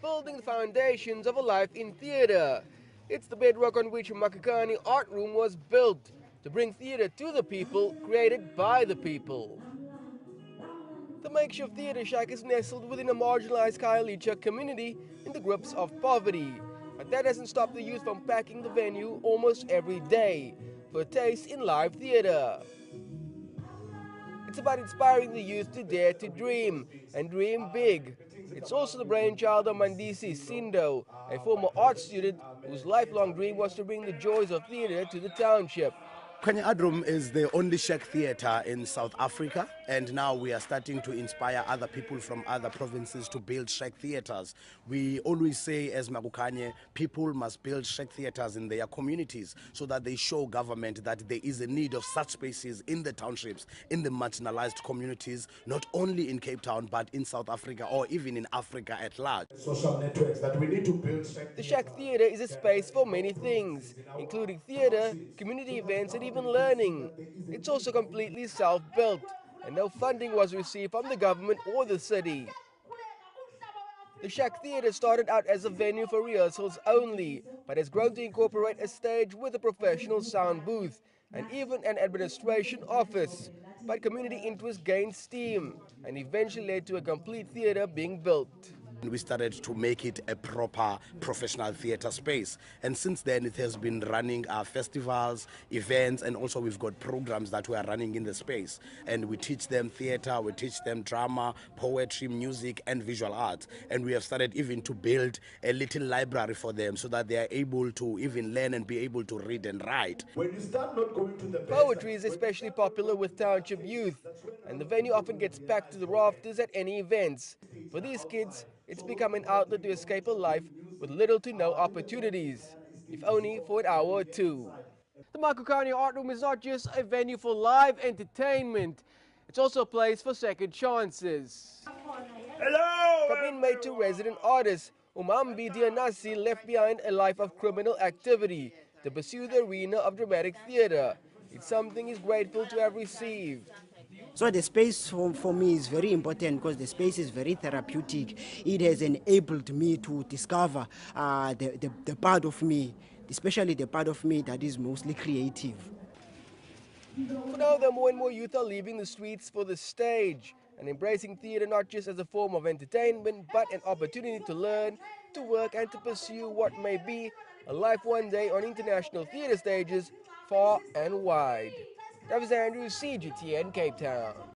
building the foundations of a life in theatre. It's the bedrock on which Makakani Art Room was built, to bring theatre to the people, created by the people. The makeshift theatre shack is nestled within a marginalized Khayelitsha community in the grips of poverty. But that doesn't stop the youth from packing the venue almost every day for a taste in live theatre. It's about inspiring the youth to dare to dream, and dream big. It's also the brainchild of Mandisi Sindo, a former art student whose lifelong dream was to bring the joys of theatre to the township. Kanye Art Room is the only shack theatre in South Africa, and now we are starting to inspire other people from other provinces to build shack theatres. We always say as Magukanye, people must build shack theatres in their communities so that they show government that there is a need of such spaces in the townships, in the marginalized communities, not only in Cape Town but in South Africa or even in Africa at large. Social networks that we need to build. The Shack Theatre is a space for many things, including theatre, community events and even learning. It's also completely self-built, and no funding was received from the government or the city. The Shack Theatre started out as a venue for rehearsals only, but has grown to incorporate a stage with a professional sound booth and even an administration office. But community interest gained steam and eventually led to a complete theatre being built. We started to make it a proper professional theatre space, and since then it has been running festivals, events, and also we've got programs that we are running in the space, and we teach them theatre, we teach them drama, poetry, music and visual art, and we have started even to build a little library for them so that they are able to even learn and be able to read and write. When you start not going to the Poetry is especially popular with township youth, and the venue often gets packed to the rafters at any events. For these kids, it's become an outlet to escape a life with little to no opportunities, if only for an hour or two. The Makakani Art Room is not just a venue for live entertainment, it's also a place for second chances. Hello! From inmate to resident artist, Umhambi Wendlela left behind a life of criminal activity to pursue the arena of dramatic theatre. It's something he's grateful to have received. So the space for me is very important because the space is very therapeutic. It has enabled me to discover the part of me, especially the part of me that is mostly creative. For now, more and more youth are leaving the streets for the stage and embracing theatre not just as a form of entertainment, but an opportunity to learn, to work and to pursue what may be a life one day on international theatre stages far and wide. That was Andrew, CGTN, Cape Town.